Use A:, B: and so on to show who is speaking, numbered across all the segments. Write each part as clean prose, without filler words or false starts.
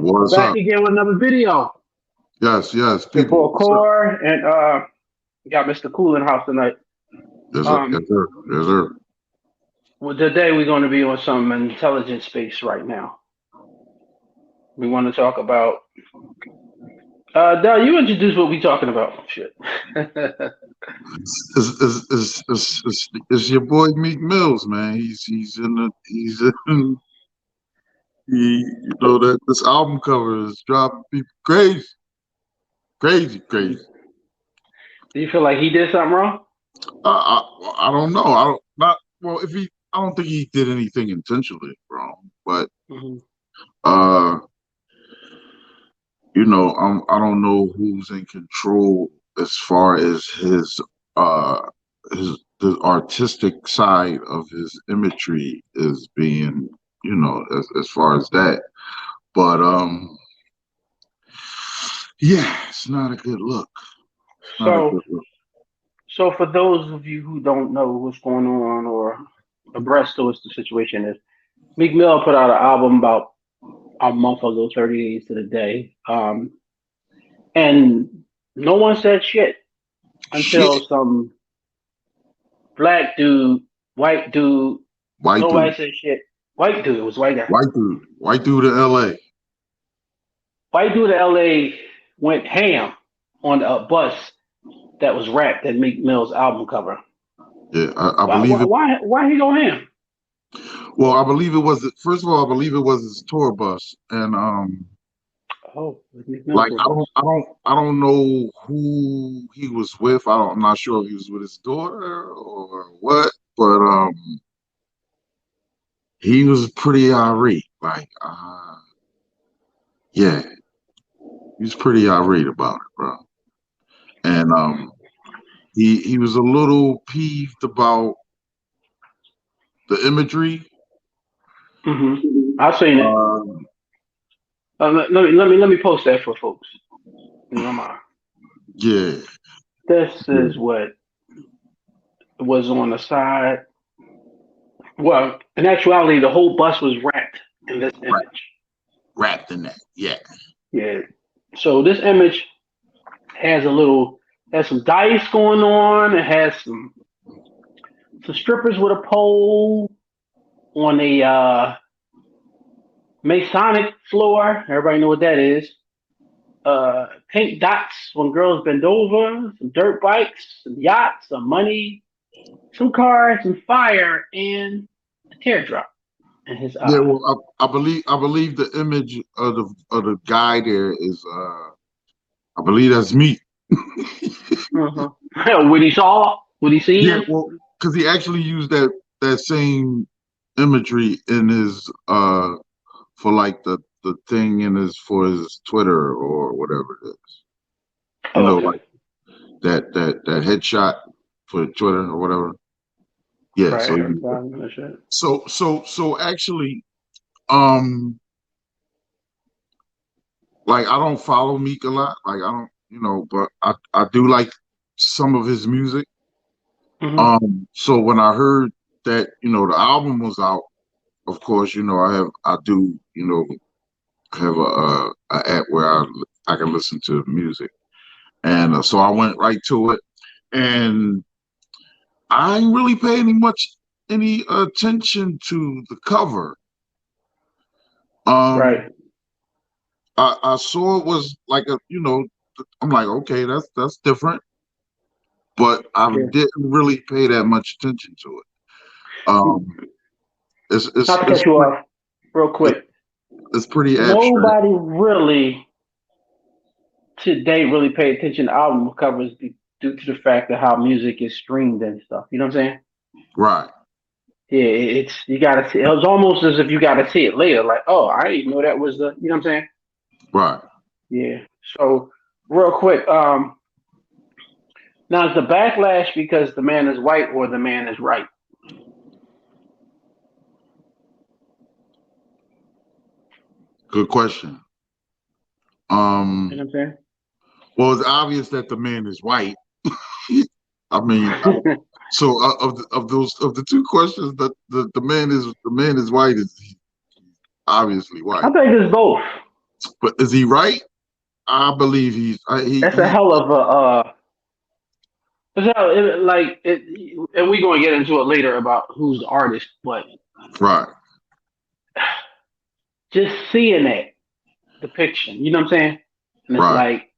A: We're
B: What's
A: back
B: up?
A: again with another video.
B: Yes, yes,
A: Your
B: people.
A: boy
B: What's up?
A: Core and we got Mr. Cool in the house tonight.
B: Yes, sir. Yes,
A: Um,
B: sir. Yes, sir.
A: well, today we're going to be on some intelligence space right now. We want to talk about. Dell, you introduce what we talking about. Shit.
B: It's your boy Meek Mills, man. He's in the he's in that this album cover is driving people crazy, crazy, crazy.
A: Do you feel like he did something wrong?
B: I don't know. I don't not well if he I don't think he did anything intentionally wrong, but
A: Hmm.
B: uh I don't know who's in control as far as uh the artistic side of his imagery is being, as far as that. But yeah, it's not a good look. It's not a
A: So,
B: good look.
A: so for those of you who don't know what's going on or abreast of what the situation is, Meek Mill put out an album about a month ago, 30 days to the day. And no one said shit until
B: Shit.
A: some black dude, white dude,
B: White
A: nobody
B: dude.
A: said shit. White dude, it was white guy.
B: White dude. White dude in LA.
A: White dude in LA went ham on a bus that was wrapped at Meek Mill's album cover.
B: Yeah, I
A: Why
B: believe
A: why
B: it.
A: why, why he go ham?
B: Well, I believe it was first of all, I believe it was his tour bus. And
A: Oh, it was Meek Mill
B: like
A: tour bus.
B: I don't know who he was with. I'm not sure if he was with his daughter or what, but he was pretty irate. Like yeah, he was pretty irate about it, bro. And he was a little peeved about the imagery.
A: Hmm. I've seen it.
B: Um,
A: Let me post that for folks. You know,
B: yeah,
A: this
B: yeah,
A: is what was on the side. Well, in actuality, the whole bus was wrapped in this
B: wrapped,
A: image.
B: wrapped in that. Yeah,
A: Yeah. So this image has some dice going on. It has some strippers with a pole on a Masonic floor. Everybody know what that is. Pink dots when girls bend over. Some dirt bikes, some yachts, some money, some cars, some fire, and a teardrop in his
B: yeah.
A: eye.
B: Well, I believe the image of the guy there is I believe that's me.
A: Uh-huh. What he saw, what he
B: Yeah,
A: seen.
B: well, because he actually used that same imagery in his for like the thing in his for his Twitter or whatever it is.
A: Oh, okay.
B: Like that headshot for Twitter or whatever. Yeah,
A: Right.
B: so
A: Everybody that shit.
B: so actually, um, like I don't follow Meek a lot. Like I don't, but I do like some of his music.
A: Hmm.
B: So when I heard that, the album was out, of course, I do, have a app where I can listen to music, and so I went right to it, and I ain't really pay any attention to the cover.
A: Right.
B: Um, I saw it was like I'm like, okay, that's different, but I
A: Yeah.
B: didn't really pay that much attention to it. Um, it's
A: Not
B: it's
A: to
B: it's
A: cut you
B: pretty,
A: off, real quick.
B: it's pretty abstract.
A: Nobody really today really pay attention to album covers due to the fact of how music is streamed and stuff. You know what I'm saying?
B: Right,
A: Yeah, it's you gotta see. It was almost as if you gotta see it later. Like, oh, I didn't know that was the. You know what I'm saying?
B: right.
A: Yeah. So real quick, now is the backlash because the man is white or the man is right?
B: Good question.
A: You know
B: Um,
A: what I'm
B: well, it's obvious that the man is white. I mean,
A: saying?
B: so of the two questions, that the man is white is obviously
A: I
B: white.
A: think it's both.
B: But is he right? I believe
A: That's a hell of a that's how, and we're gonna get into it later about who's the artist, but
B: right,
A: just seeing that depiction, you know what I'm saying? And it's
B: right,
A: like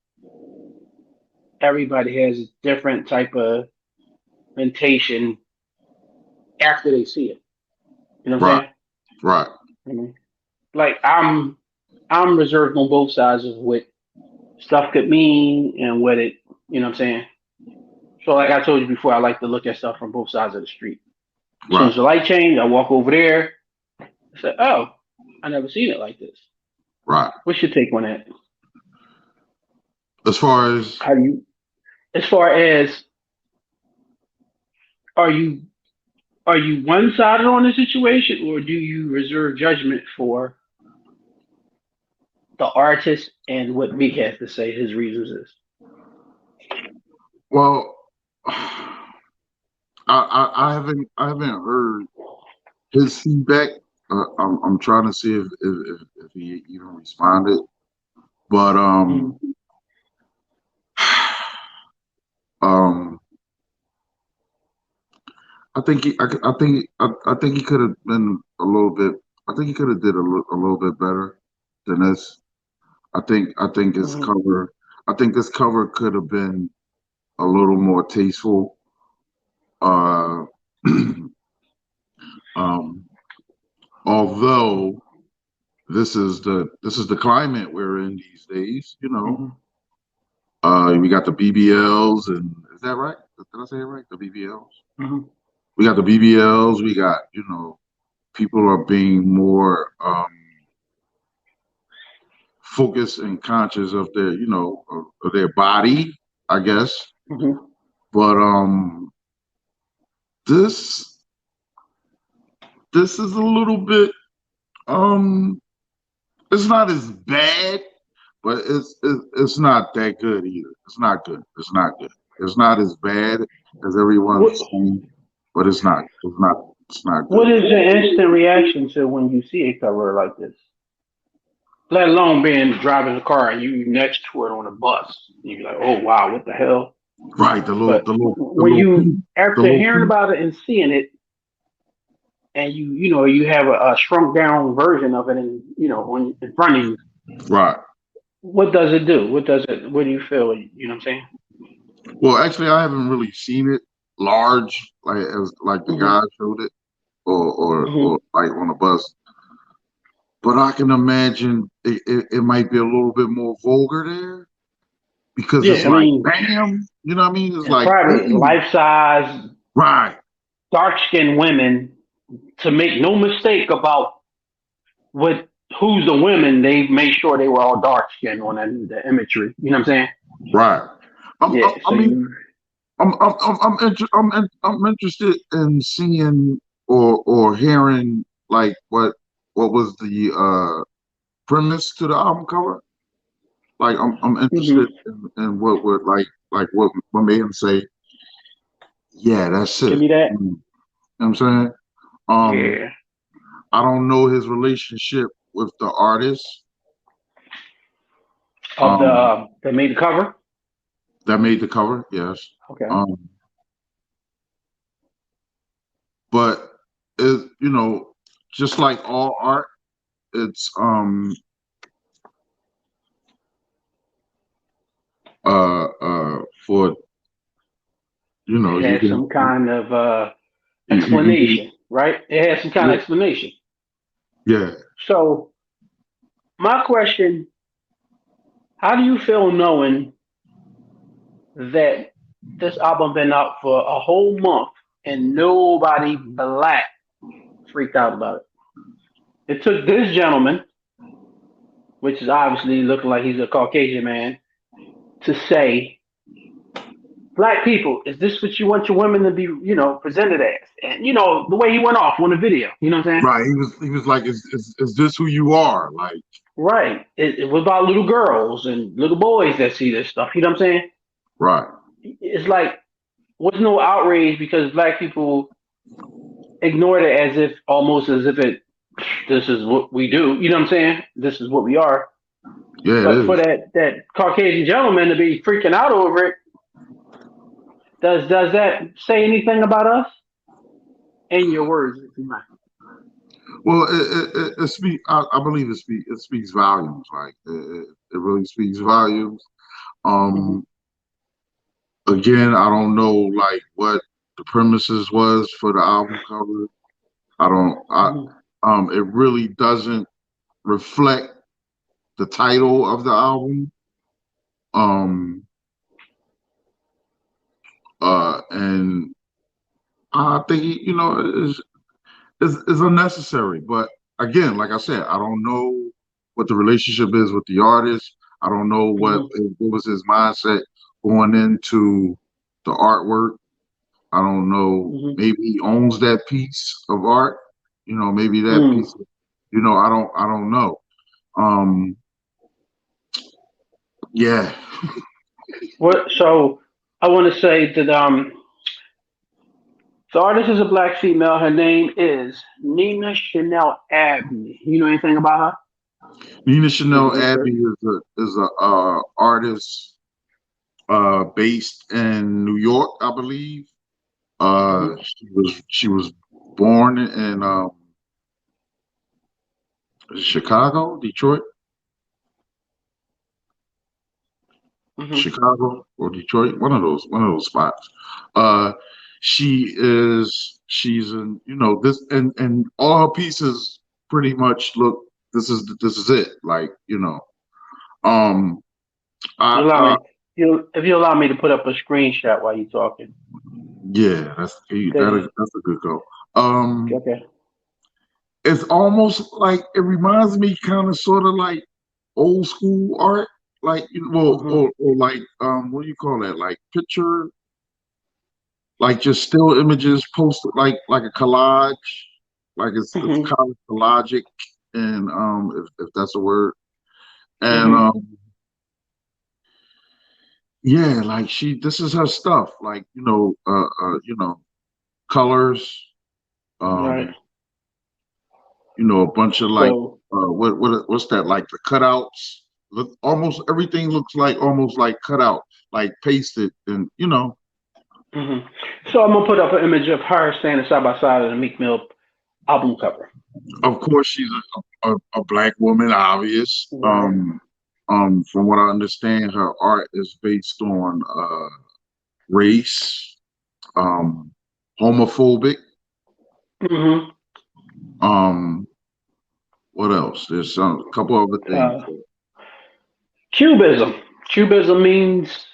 A: everybody has a different type of mentation after they see it. You know what
B: right,
A: I'm
B: right,
A: saying? Like I'm reserved on both sides of what stuff could mean and what it, you know what I'm saying? So like I told you before, I like to look at stuff from both sides of the street. As soon
B: right,
A: as the light change, I walk over there. I say, oh, I never seen it like this.
B: right.
A: What's your take on that?
B: As far as
A: How do you, as far as, are you are you one sided on the situation, or do you reserve judgment for the artist and what Meek has to say his reasons is?
B: well, I haven't heard his feedback. I'm trying to see if he even responded, but
A: Mm-hmm.
B: um, I think he could have been a little bit. I think he could have did a little bit better than this. I think his
A: Mm-hmm.
B: cover. I think this cover could have been a little more tasteful. Uh, um, although this is the climate we're in these days,
A: Mm-hmm.
B: we got the BBLs, and is that right? Did I say it right? The BBLs.
A: Mm-hmm.
B: We got the BBLs. We got people are being more focused and conscious of their of their body, I guess.
A: Mm-hmm.
B: But this this is a little bit um it's not as bad, but it's not that good either. It's not good. It's not good. It's not as bad as
A: What
B: everyone's saying, but it's not
A: What
B: good.
A: is your instant reaction to when you see a cover like this? Let alone being driving the car and you next to it on a bus. You're like, oh wow, what the hell?
B: Right,
A: But
B: the
A: when
B: little
A: you,
B: piece, the
A: after
B: little
A: hearing
B: piece.
A: about it and seeing it, and you have a shrunk down version of it, and on in front of you,
B: Right.
A: what does it do? What do you feel? You know what I'm saying?
B: Well, actually, I haven't really seen it large, like the
A: Hmm.
B: guy showed it, or
A: Hmm.
B: like on a bus. But I can imagine it might be a little bit more vulgar there because it's
A: Yeah, I
B: like,
A: mean,
B: bam, you know what I mean? It's
A: and
B: like,
A: probably
B: boom,
A: life size,
B: right,
A: dark skinned women, to make no mistake about what who's the women, they made sure they were all dark skinned on the imagery. You know what I'm saying?
B: right.
A: Yeah.
B: I
A: So
B: mean,
A: you.
B: I'm interested in seeing or hearing like what was the premise to the album cover. Like I'm interested
A: Hmm.
B: in what would what made him say, yeah, that's
A: Give
B: it.
A: me that.
B: You know what I'm saying? Um,
A: Yeah.
B: I don't know his relationship with the artist
A: Of
B: um
A: the that made the cover.
B: that made the cover, yes.
A: Okay.
B: Um, but just like all art, it's for
A: It
B: you
A: has
B: can
A: some kind of
B: you can do
A: explanation, right? It has some kind of explanation.
B: yeah.
A: So my question: how do you feel knowing that this album been out for a whole month and nobody black freaked out about it? It took this gentleman, which is obviously looking like he's a Caucasian man, to say, "Black people, is this what you want your women to be, presented as?" And the way he went off on the video. You know what I'm saying?
B: Right. He was like, is this who you are? Like,
A: Right. It was about little girls and little boys that see this stuff. You know what I'm saying?
B: right,
A: It's like, was no outrage because black people ignored it as if, almost as if this is what we do. You know what I'm saying? This is what we are.
B: Yeah, it
A: But for
B: is.
A: that Caucasian gentleman to be freaking out over it, does that say anything about us? In your words, if you mind.
B: Well, it speak. I believe it speaks volumes. Like it really speaks volumes.
A: Hmm.
B: Um, Again, I don't know like what the premises was for the album cover. I don't.
A: Hmm.
B: It really doesn't reflect the title of the album. Um, and I think is unnecessary. But again, like I said, I don't know what the relationship is with the artist. I don't know
A: Hmm.
B: what was his mindset going into the artwork. I don't know.
A: Hmm.
B: Maybe he owns that piece of art. Maybe that
A: Mm.
B: piece. I don't know. Um, yeah.
A: What? So I want to say that the artist is a black female. Her name is Nina Chanel Abney. You know anything about her?
B: Nina
A: Did you
B: Chanel Abbey
A: research?
B: is a artist based in New York, I believe.
A: Hmm.
B: She was born in Chicago, Detroit,
A: Hmm.
B: Chicago or Detroit, one of those spots. Uh, she's in this and all her pieces pretty much look. This is it. Like um, I
A: You allow me. If you allow me to put up a screenshot while you're talking.
B: yeah,
A: Cause,
B: that's a good go. Um,
A: okay.
B: it's almost like it reminds me kind of sort of like old school art, like well,
A: Hmm.
B: or like what do you call that? Like picture, like just still images posted, like a collage, like it's
A: Hmm.
B: kind of collagic, and if that's a word, and
A: Hmm.
B: yeah, like this is her stuff, like colors,
A: Right.
B: um, a bunch of like
A: So.
B: what's that like the cutouts? Look, almost everything looks like almost like cutout, like pasted, and
A: Hmm. So I'm gonna put up an image of her standing side by side of the Meek Mill album cover.
B: of course she's a black woman, obvious.
A: Right.
B: From what I understand, her art is based on race, um, homophobic.
A: Hmm.
B: Um, what else? There's a couple other things.
A: Uh, Cubism. Cubism means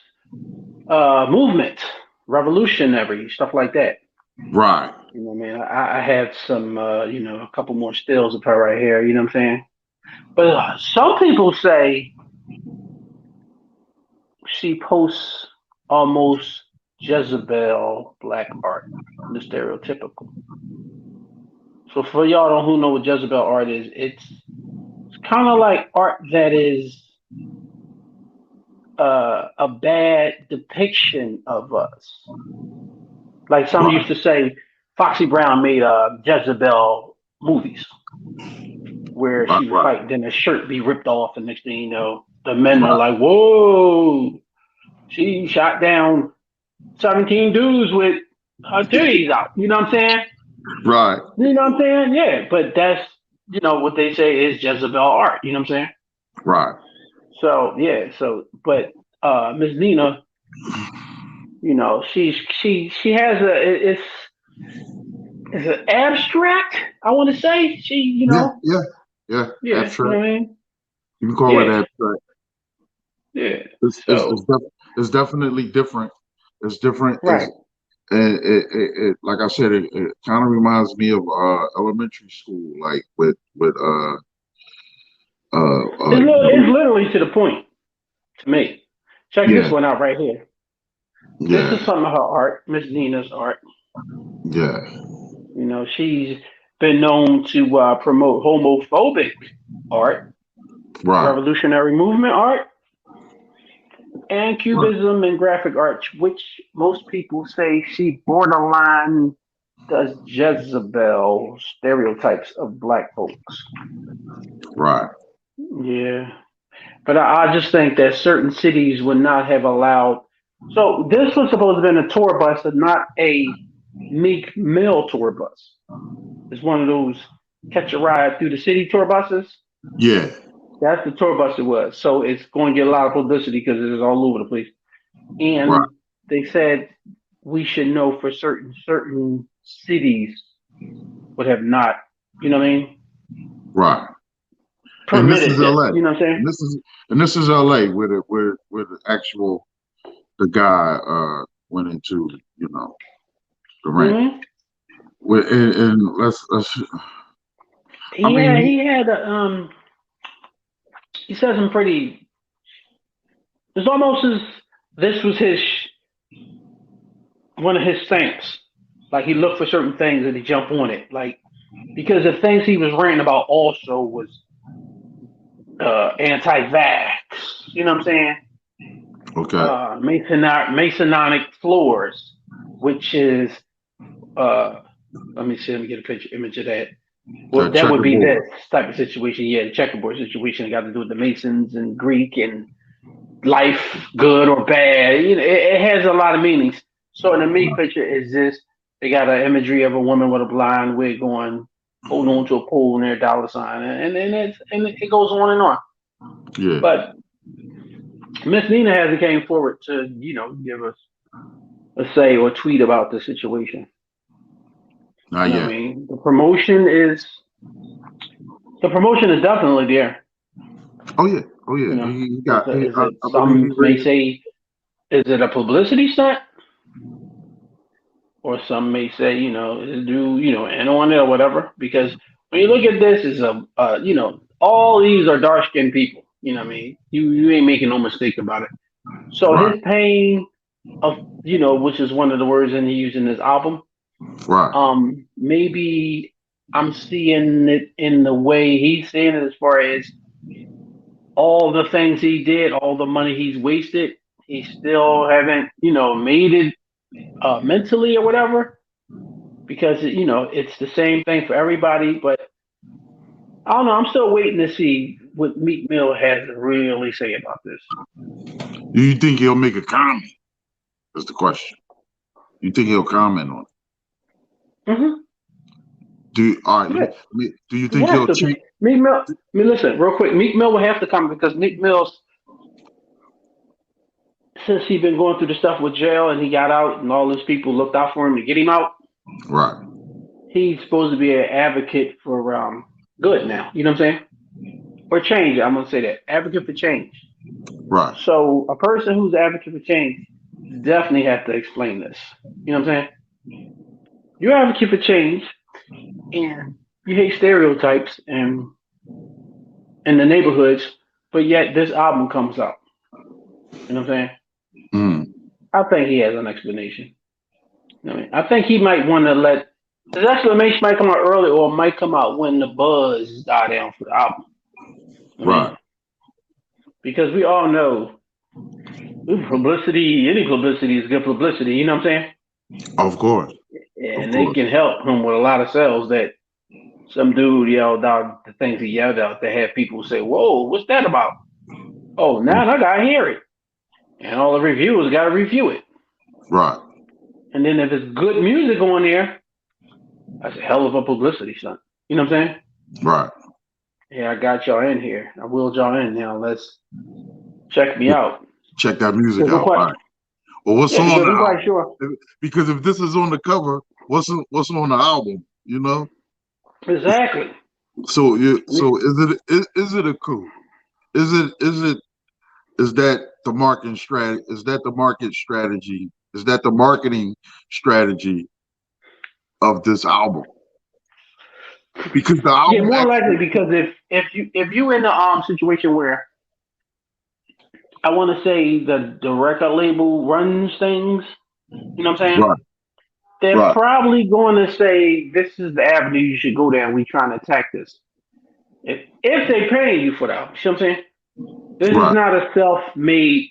A: movement, revolutionary, stuff like that.
B: Right.
A: You know what I mean? I have some, a couple more stills of her right here. You know what I'm saying? But some people say she posts almost Jezebel black art, the stereotypical. So for y'all who know what Jezebel art is, it's kind of like art that is a bad depiction of us. Like some used
B: Right.
A: to say, Foxy Brown made Jezebel movies where
B: Right.
A: she would
B: Right.
A: fight, then her shirt be ripped off, and next thing you know, the men are
B: Right.
A: like, "Whoa, she shot down 17 dudes with her titties out." You know what I'm saying?
B: Right.
A: You know what I'm saying? Yeah, but that's what they say is Jezebel art. You know what I'm saying?
B: Right.
A: So yeah, but Miss Nina, she has it's an abstract. I want to say
B: Yeah. Yeah. Yeah.
A: yeah, you know
B: Abstract.
A: what I mean?
B: You can call it
A: Yeah,
B: abstract.
A: yeah.
B: It's it's it's,
A: So
B: def- it's definitely different. It's different.
A: right.
B: Like I said, it kind of reminds me of elementary school, like with
A: It's,
B: you
A: it's
B: know,
A: literally to the point to me. Check this
B: yeah,
A: one out right here. This is
B: yeah,
A: some of her art, Miss Nina's art.
B: yeah,
A: She's been known to promote homophobic art,
B: right,
A: revolutionary movement art, and
B: right,
A: cubism and graphic art, which most people say she borderline does Jezebel stereotypes of black folks.
B: right.
A: Yeah. But I just think that certain cities would not have allowed. So this was supposed to have been a tour bus, and not a Meek Mill tour bus. It's one of those catch a ride through the city tour buses.
B: Yeah.
A: That's the tour bus it was. So it's going to get a lot of publicity because it is all over the place.
B: Right.
A: And they said we should know for certain cities would have not, you know what I mean,
B: Right. And this is
A: permitted this.
B: LA.
A: You know what I'm saying?
B: And this is LA where the actual the guy went into, you know, the rant.
A: Hmm.
B: And let's I
A: Yeah,
B: mean
A: he had he said some pretty. It's almost as this was his one of his stamps. Like he looked for certain things and he jumped on it. Like because the things he was ranting about also was anti-vax. You know what I'm saying?
B: okay.
A: Masonic floors, which is uh, let me see. Let me get a picture image of that. Well,
B: That
A: that would be this
B: checkerboard.
A: type of situation. Yeah, the checkerboard situation got to do with the Masons and Greek and life, good or bad. You know, it has a lot of meanings. So in the meat picture is this: they got an imagery of a woman with a blonde wig going, holding on to a pole near a dollar sign, and it goes on and on.
B: Yeah.
A: But Miss Nina hasn't came forward to give us a say or tweet about the situation.
B: Not
A: You know what I
B: yet.
A: mean? The promotion is definitely there.
B: Oh yeah. Oh
A: You
B: yeah.
A: know,
B: He got
A: is it
B: I believe he
A: some may
B: raised.
A: say is it a publicity stunt, or some may say do and on it or whatever. Because when you look at this, is a all these are dark skinned people. You know what I mean? You ain't making no mistake about it. So
B: Right.
A: his pain of which is one of the words in he used in this album.
B: Right.
A: Maybe I'm seeing it in the way he's seeing it, as far as all the things he did, all the money he's wasted. He still haven't, made it mentally or whatever, because it's the same thing for everybody. But I don't know. I'm still waiting to see what Meek Mill has to really say about this.
B: Do you think he'll make a comment? That's the question. You think he'll comment on it?
A: Hmm.
B: All right,
A: Yeah,
B: do you
A: he
B: think
A: has
B: he'll
A: to.
B: change?
A: Meek Mill. I mean, listen, real quick. Meek Mill will have to come because Meek Mill's, since he been going through the stuff with jail and he got out and all those people looked out for him to get him out.
B: Right.
A: He's supposed to be an advocate for good now. You know what I'm saying? For change. I'm gonna say that advocate for change.
B: Right.
A: So a person who's an advocate for change definitely have to explain this. You know what I'm saying? You're an advocate for change, and you hate stereotypes and in the neighborhoods, but yet this album comes out. You know what I'm saying?
B: Mm.
A: I think he has an explanation. You know what I mean, I think he might want to let his explanation might come out early, or it might come out when the buzz die down for the album. I mean,
B: Right.
A: because we all know publicity, any publicity is good publicity. You know what I'm saying?
B: Of course. Of
A: And it
B: course.
A: can help him with a lot of sales that some dude yelled out the things he yelled out to have people say, "Whoa, what's that about?" Oh,
B: Mm.
A: now I gotta hear it, and all the reviewers gotta review it.
B: Right.
A: And then if it's good music on there, that's a hell of a publicity stunt. You know what I'm saying?
B: Right.
A: Yeah, I got y'all in here. I willed y'all in. Now let's check me out.
B: Check that music
A: Because I'm
B: out.
A: quite,
B: Right. Well, what's
A: yeah,
B: on
A: because
B: the
A: I'm quite
B: album?
A: sure.
B: Because if this is on the cover, what's on the album? You know.
A: Exactly.
B: So
A: I mean,
B: is it a coup? Is it is that the marketing strategy? Is that the market strategy? Is that the marketing strategy of this album? Because the
A: yeah,
B: album
A: more likely
B: actually.
A: because if you in the situation where I want to say the record label runs things, you know what I'm saying?
B: Right.
A: They're
B: Right.
A: probably going to say this is the avenue you should go down. We trying to attack this. If they paying you for that, you know what I'm saying? This is
B: Right.
A: not a self-made,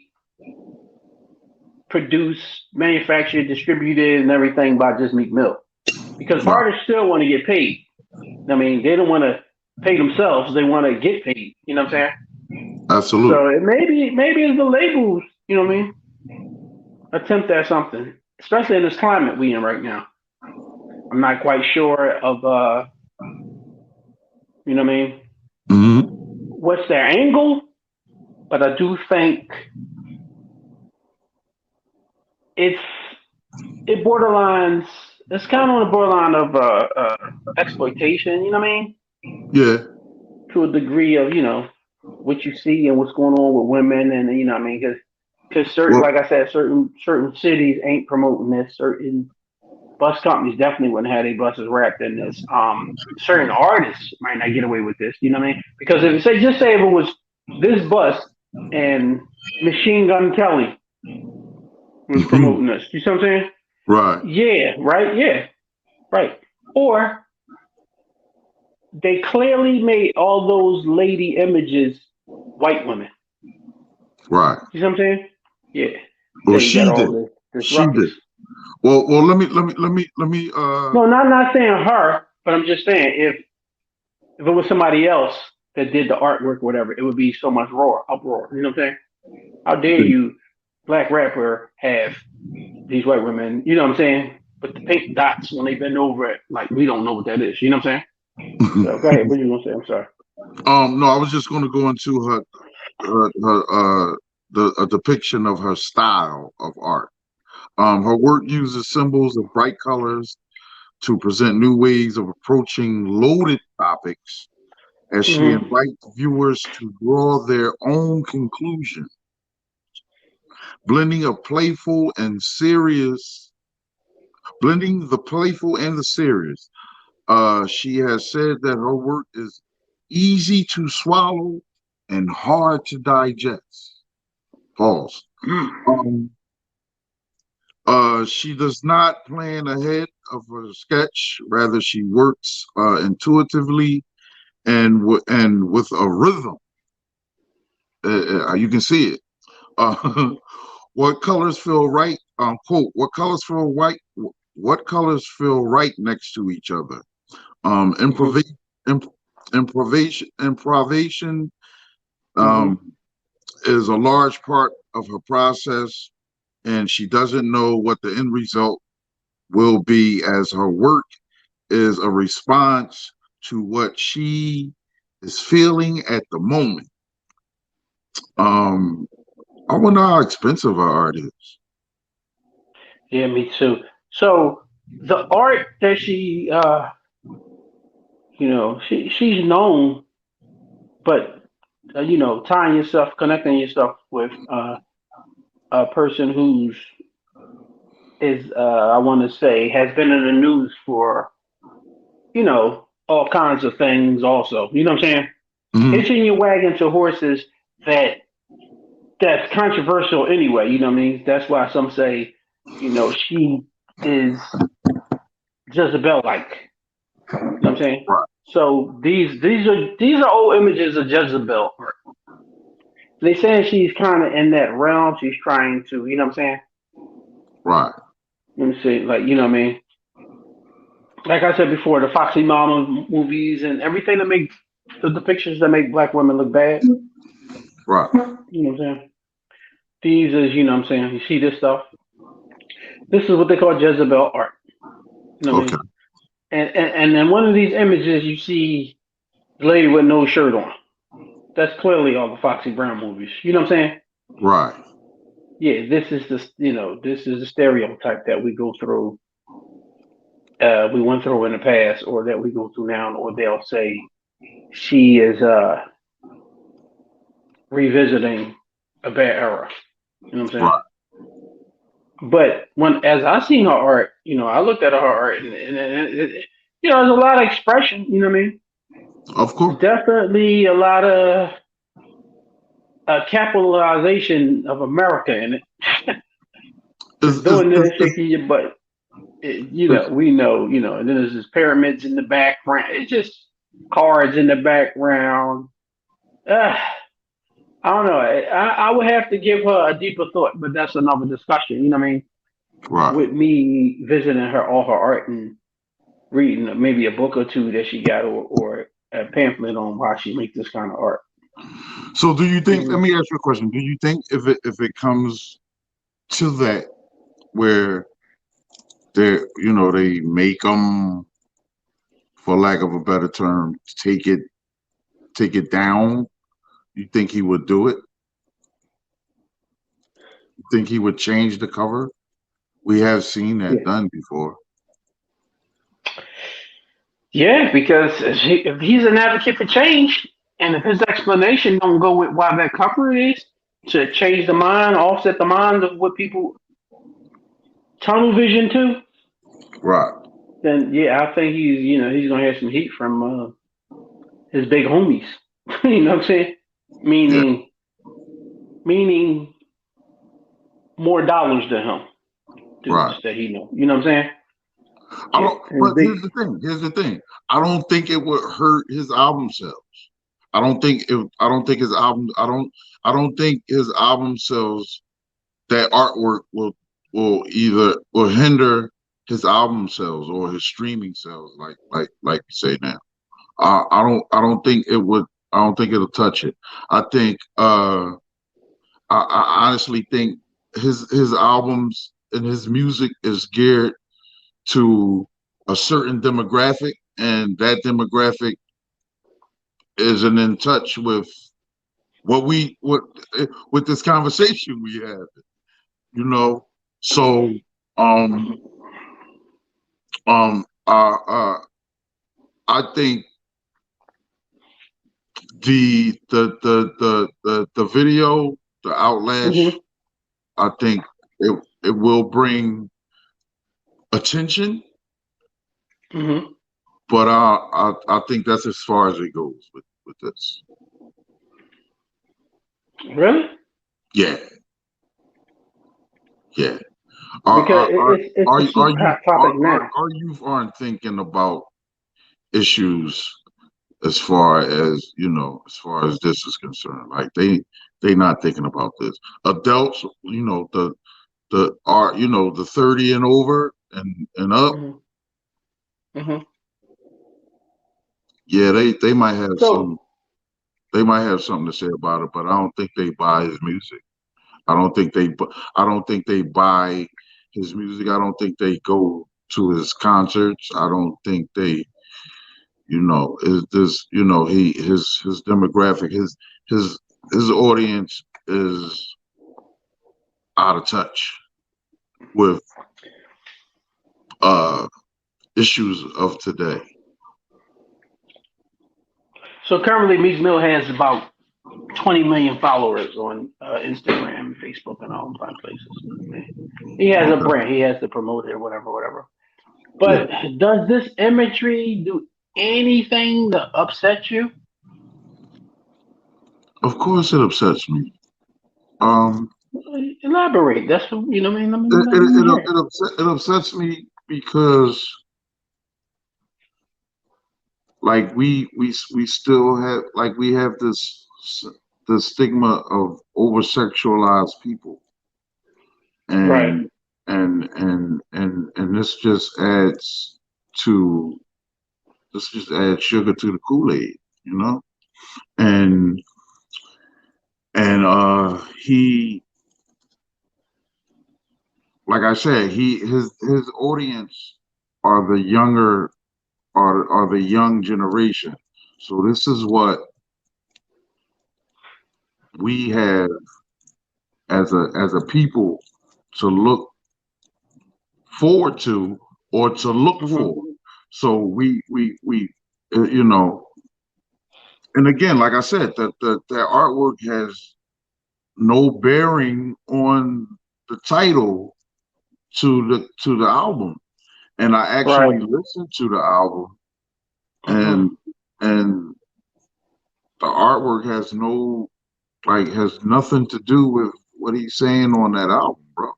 A: produced, manufactured, distributed, and everything by just Meek Mill. Because
B: Right.
A: artists still want to get paid. I mean, they don't want to pay themselves; they want to get paid. You know what I'm saying?
B: Absolutely.
A: So it maybe it's the labels, you know what I mean, attempt at something, especially in this climate we in right now. I'm not quite sure of you know what I mean,
B: Hmm.
A: what's their angle, but I do think it's it borderlines. It's kind of on the borderline of exploitation. You know what I mean?
B: Yeah.
A: To a degree of what you see and what's going on with women, and you know what I mean? Because certain,
B: Well,
A: like I said, certain cities ain't promoting this. Certain bus companies definitely wouldn't have their buses wrapped in this. Certain artists might not get away with this. You know what I mean? Because if say just say if it was this bus and Machine Gun Kelly was promoting this, you see what I'm saying?
B: right.
A: Yeah, right. Yeah, right. Or they clearly made all those lady images white women.
B: Right.
A: You see what I'm saying? Yeah.
B: Well,
A: Say you got
B: she
A: all
B: did.
A: this
B: She
A: ruckus.
B: did. Well. Let me.
A: No, not saying her, but I'm just saying if it was somebody else that did the artwork or whatever, it would be so much uproar. You know what I'm saying? How dare you, black rapper, have these white women? You know what I'm saying? But the pink dots when they bend over it, like we don't know what that is. You know what I'm saying? So go ahead. What you gonna say? I'm sorry.
B: No, I was just going to go into her the a depiction of her style of art. Her work uses symbols of bright colors to present new ways of approaching loaded topics as she
A: Mm-hmm.
B: invites viewers to draw their own conclusion, blending a playful and serious, blending the playful and the serious. She has said that her work is easy to swallow and hard to digest. Pause. Um, she does not plan ahead of her sketch. Rather, she works intuitively and with a rhythm. You can see it. What colors feel right? Quote. What colors feel right? What colors feel right next to each other?
A: Mm-hmm.
B: Improvisation. Improvisation
A: Mm-hmm.
B: um, is a large part of her process, and she doesn't know what the end result will be, as her work is a response to what she is feeling at the moment. Um, I wonder how expensive her art is.
A: Yeah, me too. So the art that she, she's known, but tying yourself, connecting yourself with a person who's I want to say, has been in the news for all kinds of things. Also, you know what I'm saying?
B: Hmm.
A: Hitching your wagon to horses that that's controversial anyway. You know what I mean? That's why some say, she is Jezebel like. You know what I'm saying?
B: Right,
A: So these are old images of Jezebel. They saying she's kind of in that realm. She's trying to, you know what I'm saying?
B: right.
A: Let me see, like you know what I mean? Like I said before, the Foxy Mama movies and everything that make the pictures that make black women look bad.
B: Right.
A: You know what I'm saying? These is, you know what I'm saying? You see this stuff. This is what they call Jezebel art. You know what I
B: Okay.
A: mean? And in one of these images, you see the lady with no shirt on. That's clearly all the Foxy Brown movies. You know what I'm saying?
B: Right.
A: Yeah, this is the stereotype that we go through, we went through in the past, or that we go through now, or they'll say she is revisiting a bad era. You know what I'm saying?
B: Right.
A: But when as I seen her art, I looked at her art, there's a lot of expression. You know what I mean?
B: Of course.
A: Definitely a lot of capitalization of America in it.
B: Is
A: Just
B: is
A: doing
B: is,
A: this,
B: is,
A: shaking your butt.
B: is
A: We know, and then there's just pyramids in the background. It's just cards in the background. Uh, I don't know. I would have to give her a deeper thought, but that's another discussion. You know what I mean?
B: right.
A: With me visiting her, all her art, and reading maybe a book or two that she got, or a pamphlet on why she makes this kind of art.
B: So do you think? Let
A: Mhm.
B: me ask you a question. Do you think if it comes to that where they make them, for lack of a better term, take it down? You think he would do it? You think he would change the cover? We have seen that
A: Yeah.
B: done before.
A: Yeah, because if he's an advocate for change, and if his explanation don't go with why that cover is to change the mind, offset the mind of what people tunnel vision to,
B: Right.
A: then yeah, I think he's gonna have some heat from his big homies. You know what I'm saying?
B: Yeah.
A: Meaning meaning more dollars than him,
B: Right.
A: dudes that he know. You know what I'm saying?
B: I
A: Yeah,
B: don't.
A: his
B: But
A: big.
B: here's the thing. Here's the thing. I don't think it would hurt his album sales. I don't think it. I don't think his album. I don't. I don't think his album sales. That artwork will hinder his album sales or his streaming sales. Like you say now. I don't think it would. I don't think it'll touch it. I think. I honestly think his albums and his music is geared to a certain demographic, and that demographic isn't in touch with what with this conversation we have, you know. So um um uh, uh I think the video, the outlash,
A: Hmm.
B: I think it will bring attention,
A: Hmm.
B: but I think that's as far as it goes with this.
A: Really?
B: Yeah, yeah. Are
A: Because
B: are are
A: it's a
B: are
A: super
B: you
A: hot topic now.
B: our youth aren't thinking about issues as far as this is concerned. Like they not thinking about this. Adults, the are the 30 and over and up.
A: Hmm. Hmm.
B: Yeah,
A: So
B: they might have something to say about it, but I don't think they buy his music. I don't think they I don't think they buy his music. I don't think they go to his concerts. I don't think they is this he his demographic, his his audience is out of touch with uh issues of today.
A: so currently, Meek Mill has about 20 million followers on Instagram and Facebook and all kind of places. Okay. He has a
B: Okay.
A: brand. He has to promote it or whatever, whatever.
B: Yeah.
A: But does this imagery do anything to upset you?
B: Of course it upsets me. Um
A: Elaborate. That's what, you know what I mean.
B: it
A: Let me hear it.
B: it upsets me because like we still have like we have the stigma of over sexualized people,
A: Right.
B: and and to this just adds sugar to the Kool-Aid, you know. And he, like I said, his audience are the younger are the young generation. So this is what we have as a people to look forward to or to look
A: Hmm.
B: for. So we you know, and again, like I said, that artwork has no bearing on the title to the album. And I
A: Right.
B: actually listened to the album,
A: Hmm.
B: and and the artwork has nothing to do with what he's saying on that album, bro.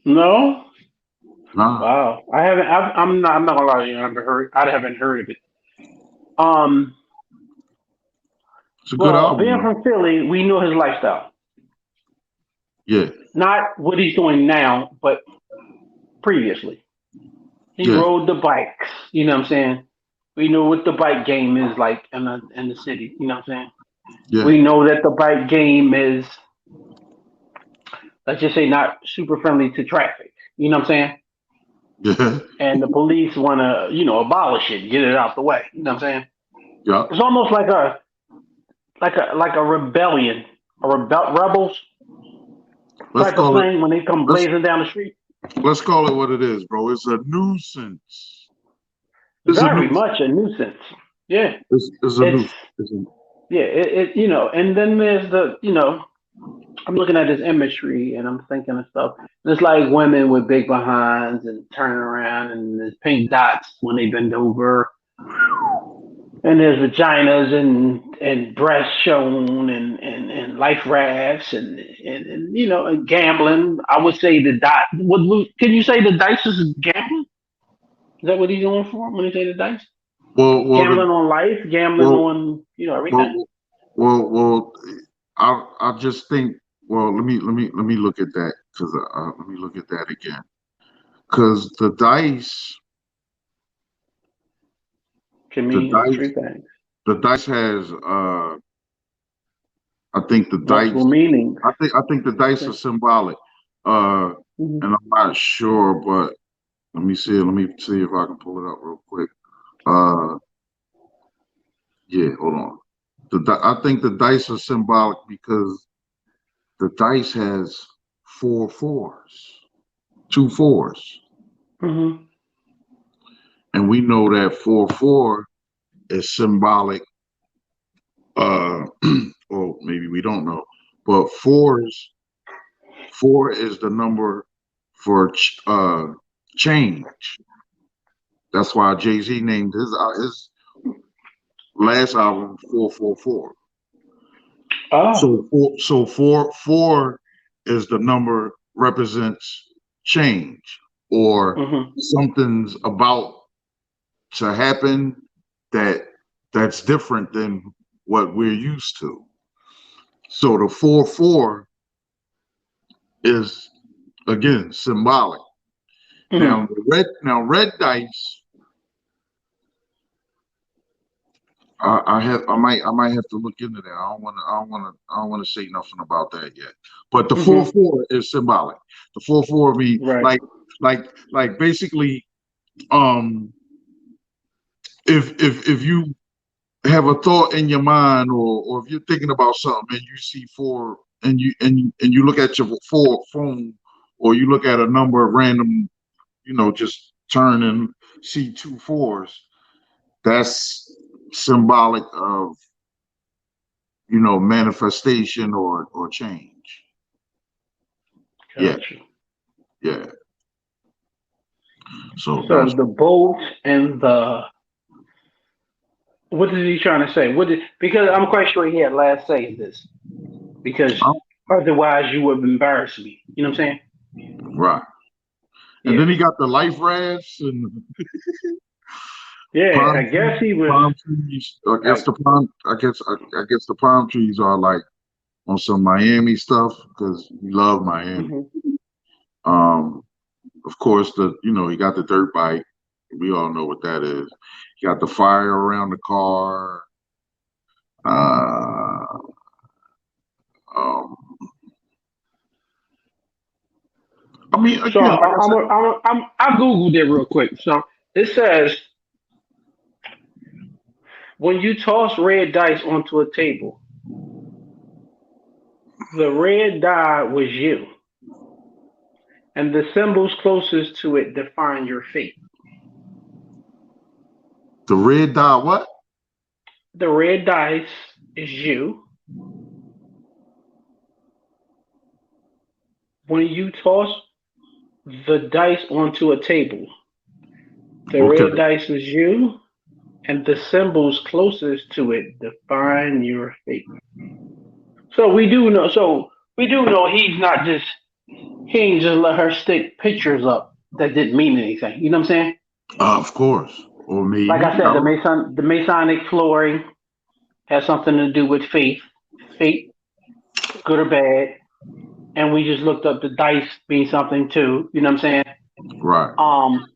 A: No.
B: Nah,
A: Wow. I haven't. I'm not gonna lie to you. I haven't heard. I haven't heard of it. Um.
B: it's a good
A: Well,
B: album
A: being
B: though.
A: from Philly, we know his lifestyle.
B: Yeah,
A: Not what he's doing now, but previously. He
B: yeah,
A: rode the bikes. You know what I'm saying? We know what the bike game is like in the city. You know what I'm saying?
B: Yeah.
A: We know that the bike game is, let's just say, not super friendly to traffic. You know what I'm saying?
B: Yeah.
A: And the police want to, abolish it, get it out the way. You know what I'm saying?
B: Yeah.
A: It's almost like a rebellion, rebels
B: Let's
A: type of
B: call it.
A: thing when they come
B: Let's
A: blazing down the street.
B: let's call it what it is, bro. It's a nuisance. It's a
A: Very
B: nuisance.
A: much a nuisance. Yeah,
B: It's a
A: it's
B: nuisance.
A: yeah, and then there's I'm looking at this imagery and I'm thinking of stuff. And it's like women with big behinds and turning around and there's pink dots when they bend over. And there's vaginas and breasts shown and life rafts and gambling. I would say the dot. Can you say the dice is gambling? Is that what he's going for when he say the dice?
B: Well, well,
A: Gambling on life, gambling
B: well,
A: on everything.
B: well, well. I just think. Well, let me look at that because let me look at that again. Because
A: Can
B: the
A: mean
B: dice,
A: three things.
B: the dice has. I think the
A: Multiple
B: dice.
A: meanings.
B: I think the dice are
A: Okay.
B: symbolic. Uh,
A: Hmm.
B: and I'm not sure, but let me see. Let me see if I can pull it up real quick. Uh, yeah, hold on. I think the dice are symbolic because the dice has four fours, two fours,
A: Hmm.
B: and we know that 4 4 is symbolic. Or maybe we don't know, but four is the number for change. That's why Jay-Z named his last album 444.
A: Oh.
B: So four is the number represents change or
A: Hmm.
B: something's about to happen that that's different than what we're used to. So the 4 4 is again symbolic.
A: Hmm.
B: Now red dice. I might have to look into that. I don't want to say nothing about that yet. But the four
A: Hmm.
B: four is symbolic. The 4 4 mean
A: Right.
B: like basically um if you have a thought in your mind or if you're thinking about something and you see four and you look at your phone or you look at a number of random, just turn and see two fours, that's symbolic of manifestation or change. Yeah,
A: Gotcha.
B: yeah. So
A: So
B: that's
A: the boat and the what is he trying to say? Because I'm quite sure he had last say in this. Because otherwise you would embarrass me. You know what I'm saying?
B: right. And
A: Yeah.
B: then he got the life rafts and
A: Yeah. I
B: palm
A: guess
B: trees.
A: he was.
B: Palm trees. I guess
A: I,
B: the palm. I guess the palm trees are like on some Miami stuff because we love Miami.
A: mhm.
B: Um, of course, you got the dirt bike. We all know what that is. You got the fire around the car. Uh, um, I mean,
A: So
B: again, like I said,
A: I googled it real quick. So it says when you toss red dice onto a table, the red die was you, and the symbols closest to it define your fate.
B: the red dot. What?
A: The red dice is you. When you toss the dice onto a table, the
B: Okay.
A: red dice is you, and the symbols closest to it define your fate. So we do know. So we do know he ain't just let her stick pictures up that didn't mean anything. You know what I'm saying?
B: Of course. Or
A: Like
B: maybe.
A: I said, the Masonic flooring has something to do with fate, good or bad, and we just looked up the dice being something too. You know what I'm saying?
B: Right.
A: Um,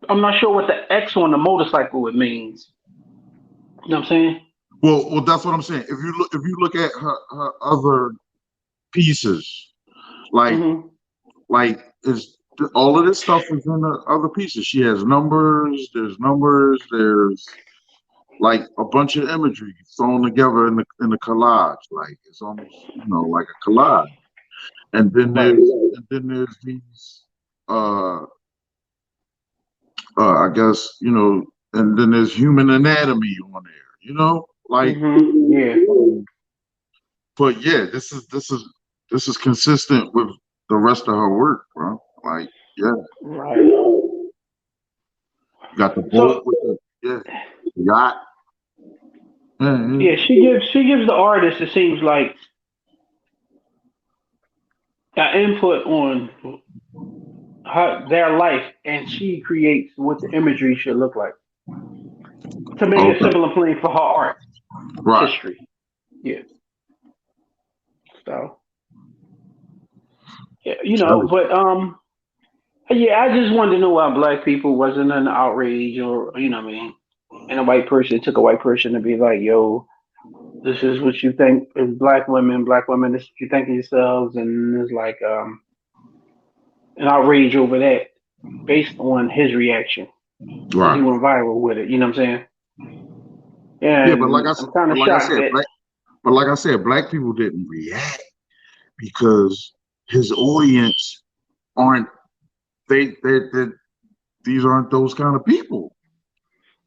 A: I'm not sure what the X on the motorcycle it means. You know what I'm saying?
B: Well, that's what I'm saying. If you look at her other pieces, like
A: Hmm.
B: is all of this stuff is in the other pieces. She has numbers. There's numbers. There's like a bunch of imagery thrown together in the collage. Like it's almost like a collage. And then
A: Right.
B: there's these uh I guess and then there's human anatomy on there. Like.
A: Yeah.
B: But yeah, this is consistent with the rest of her work, bro. Like, yeah,
A: Right.
B: you got the boat
A: So
B: with the yacht. Yeah, yeah.
A: yeah, she gives the artist, it seems like, an input on their life, and she creates what the imagery should look like to make it
B: Okay,
A: simple and plain for her art
B: right.
A: history. Yeah. So yeah, but yeah, I just wanted to know why black people wasn't an outrage, or what I mean, and a white person took a white person to be like, yo, this is what you think is black women, this is what you think of yourselves, and it's like an outrage over that based on his reaction because he
B: Right.
A: went viral with it. You know what I'm saying?
B: Yeah, but like
A: And I'm kind of
B: I
A: shocked
B: said,
A: that.
B: black people didn't react because his audience aren't they these aren't those kind of people.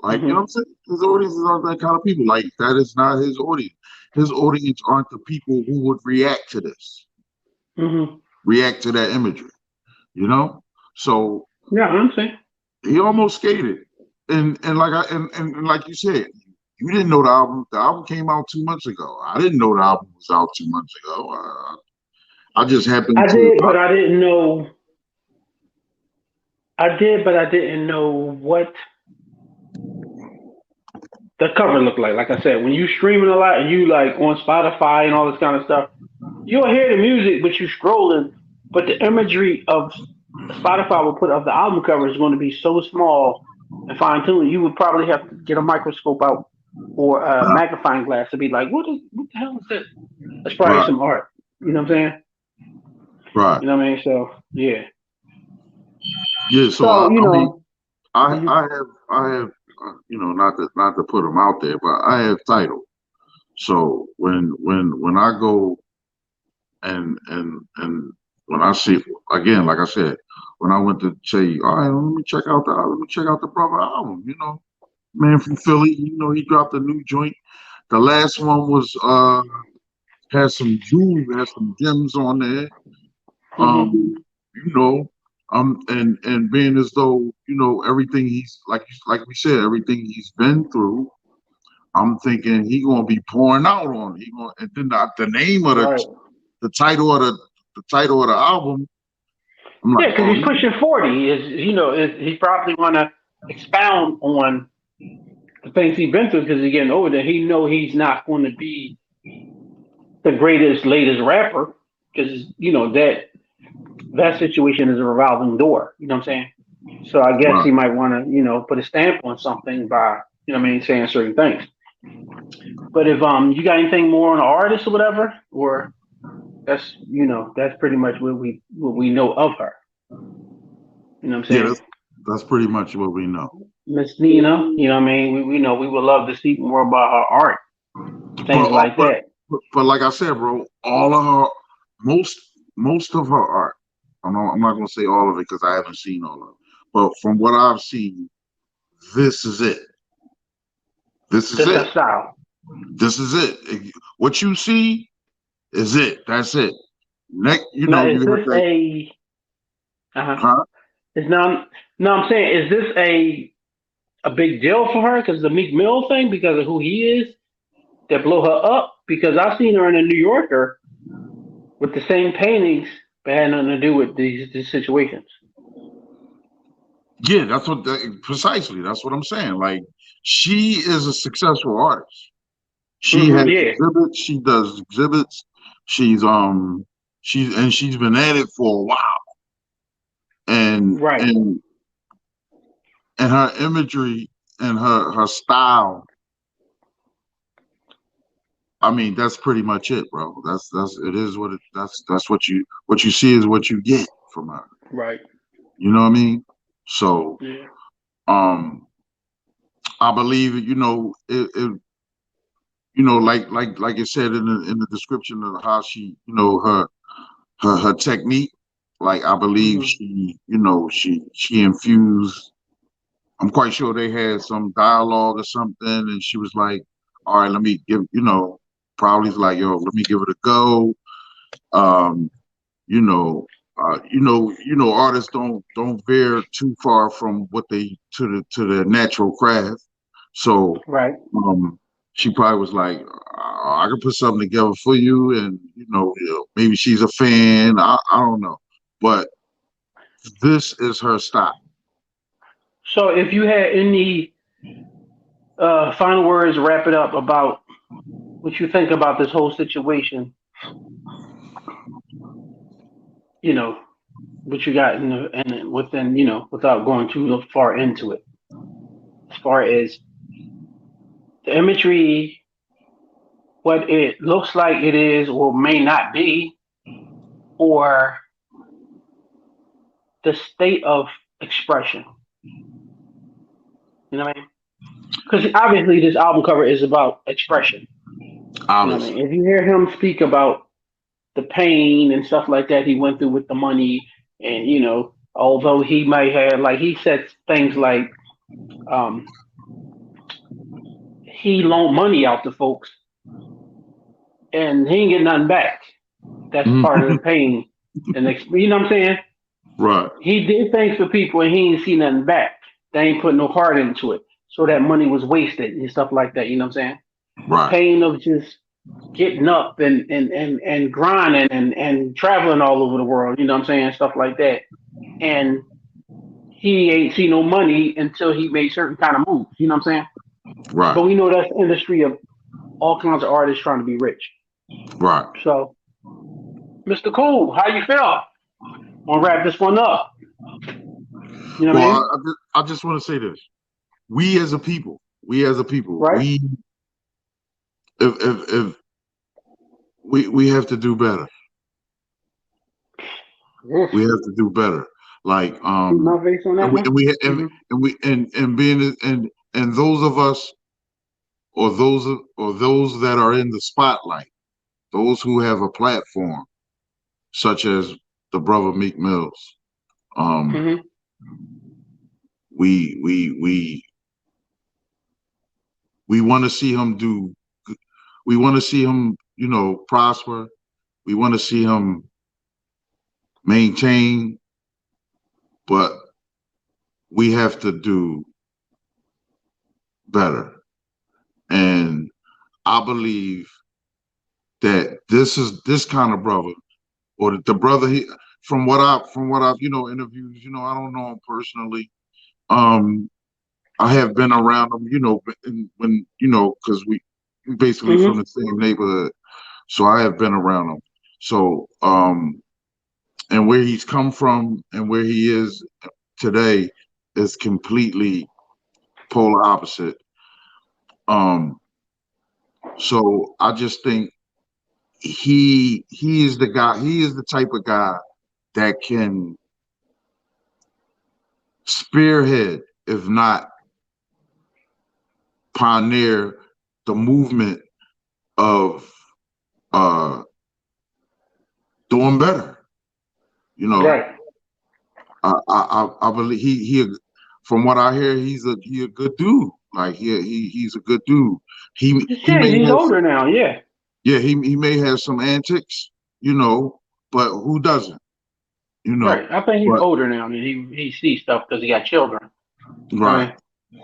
B: Like, you know what
A: Hmm.
B: I'm saying? His audiences aren't that kind of people. Like, that is not his audience. His audience aren't the people who would react to this,
A: Hmm.
B: react to that imagery. You know. So
A: Yeah, I'm saying.
B: he almost skated, and like you said, you didn't know the album. The album came out 2 months ago. I didn't know the album was out 2 months ago. I just happened
A: I
B: to.
A: did, but I didn't know. I did, but I didn't know what the cover looked like. Like I said, when you streaming a lot and you like on Spotify and all this kind of stuff, you'll hear the music, but you scrolling. But the imagery of Spotify will put of the album cover is going to be so small and fine tuned. You would probably have to get a microscope out or a magnifying glass to be like, what the hell is this? That's probably
B: Right,
A: some art. You know what I'm saying?
B: right.
A: You know what I mean? So yeah.
B: Yeah. So
A: So
B: I mean,
A: mhm.
B: I have not to put them out there, but I have title. So when I go and when I see again, like I said, when I went to say, all right, let me check out the brother album. Man from Philly, he dropped a new joint. The last one was has some gems on there.
A: Mhm.
B: Um, you know, and being as though everything he's like we said, everything he's been through. I'm thinking he gonna be pouring out on it. He gonna, and then the name of
A: Right.
B: the title of the title of the album. I'm
A: Yeah,
B: like,
A: because
B: oh,
A: he's pushing 40. He probably want to expound on the things he's been through because he's getting older. He know he's not going to be the greatest, latest rapper because that situation is a revolving door. You know what I'm saying? So I guess
B: right.
A: he might want to put a stamp on something by what I mean saying certain things. But if you got anything more on the artist or whatever, or that's pretty much what we know of her. You know what I'm
B: Yeah,
A: saying?
B: that's pretty much what we know.
A: Miss Nina, you know what I mean? We know we would love to see more about her art,
B: But
A: things like that.
B: like I said, bro, all of her most most of her art. I'm not gonna say all of it because I haven't seen all of it. But from what I've seen, this is it. This is
A: That's
B: it.
A: her style.
B: This is it. What you see is it. That's it. Next,
A: Now,
B: you
A: is
B: have
A: this
B: that,
A: a? Uh-huh.
B: huh?
A: Is now? No, I'm saying, is this a big deal for her because the Meek Mill thing because of who he is that blow her up? Because I've seen her in a New Yorker with the same paintings, but had nothing to do with these situations.
B: Yeah, precisely. That's what I'm saying. Like, she is a successful artist. She has
A: Yeah.
B: exhibits. She does exhibits. She's she's been at it for a while, and
A: Right.
B: and and her imagery and her style I mean, that's pretty much it, bro. That's it is what it that's what you see is what you get from her.
A: Right.
B: You know what I mean? So,
A: Yeah.
B: um, I believe like it said in the description of how she, her technique. Like I believe
A: Hmm.
B: she infused. I'm quite sure they had some dialogue or something, and she was like, "All right, let me give probably like, yo, let me give it a go." Um, you know, artists don't veer too far from what they to their natural craft. So,
A: Right.
B: um, she probably was like, I can put something together for you, and maybe she's a fan. I don't know, but this is her style.
A: So, if you had any final words, to wrap it up about what you think about this whole situation. You know, what you got in within, without going too far into it, as far as the imagery, what it looks like it is or may not be, or the state of expression. You know what I mean? Because obviously this album cover is about expression. You know what I
B: Obviously.
A: mean? If you hear him speak about the pain and stuff like that he went through with the money, and although he might have, like, he said things like, um, he loaned money out to folks and he ain't get nothing back. That's part of the pain. And you know what I'm saying?
B: Right,
A: He did things for people and he ain't see nothing back. They ain't put no heart into it. So that money was wasted and stuff like that. You know what I'm saying? The
B: right,
A: pain of just getting up and grinding and traveling all over the world. You know what I'm saying? Stuff like that. And he ain't see no money until he made certain kind of moves. You know what I'm saying?
B: right,
A: But we know that's the industry of all kinds of artists trying to be rich.
B: right.
A: So, Mr. Cool, how you feel? Want to wrap this one up? You know what I
B: Well,
A: mean?
B: I just want to say this: we as a people,
A: Right?
B: if we have to do better.
A: Yes.
B: We have to do better. Like
A: Keep my face on
B: and
A: that
B: we
A: one.
B: and we
A: Hmm.
B: and being and those of us or those that are in the spotlight, those who have a platform, such as the brother Meek Mills. Um,
A: Hmm.
B: we we we we want to see him do. We want to see him, prosper. We want to see him maintain, but we have to do better. And I believe that this kind of brother, or the brother he from what I've interviewed, I don't know him personally. Um, I have been around him, when because we basically from
A: Hmm.
B: the same neighborhood, so I have been around him. So and where he's come from and where he is today is completely polar opposite. Um, so I just think he is the guy. He is the type of guy that can spearhead, if not pioneer, the movement of uh doing better. You know,
A: Right.
B: I believe from what I hear, he a good dude. Like he's a good dude.
A: He's
B: He may
A: changed. He's
B: have
A: older now. Yeah.
B: yeah, he may have some antics, but who doesn't, you know?
A: Right. I think he's
B: But
A: older now, and he sees stuff because he got children. I
B: right,
A: mean,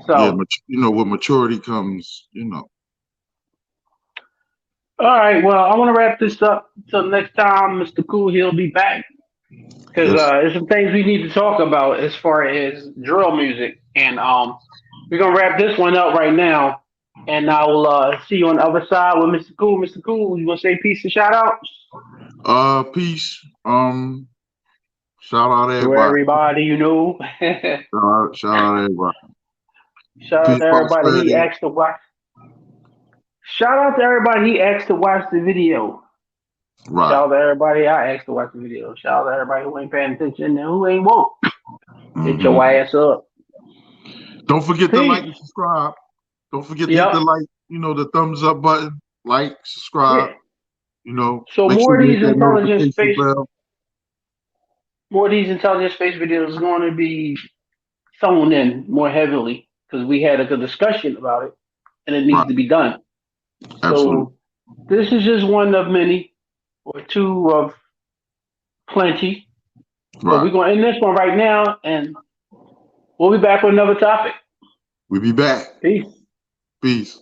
B: yeah,
A: so
B: with maturity comes,
A: all right. Well, I want to wrap this up till next time. Mr. Cool, he'll be back because
B: yes,
A: there's some things we need to talk about as far as drill music, and we're gonna wrap this one up right now. And I will see you on the other side with Mr. Cool. Mr. Cool, you want to say peace and shout outs
B: peace. Shout out
A: to
B: everybody.
A: everybody you know?
B: Shout out everybody.
A: Shout out
B: Peace,
A: to everybody he
B: prosperity.
A: asked to watch. Shout out to everybody he asked to watch the video.
B: Right.
A: Shout out to everybody I asked to watch the video. Shout out to everybody who ain't paying attention and who ain't woke. Get your
B: Hmm.
A: ass up.
B: Don't forget to like
A: Peace.
B: and subscribe. Don't forget to hit the
A: Yep.
B: like, the thumbs up button, like, subscribe,
A: Yeah. So
B: make sure
A: more of
B: you hit
A: these
B: that
A: intelligent
B: notification
A: space,
B: bell.
A: more of these intelligent space videos is going to be thrown in more heavily because we had a good discussion about it and it
B: Right.
A: needs to be done.
B: Absolutely.
A: So this is just one of many or two of plenty. But
B: Right.
A: we're going to end this one right now and we'll be back with another topic.
B: We'll be back.
A: Peace.
B: Peace.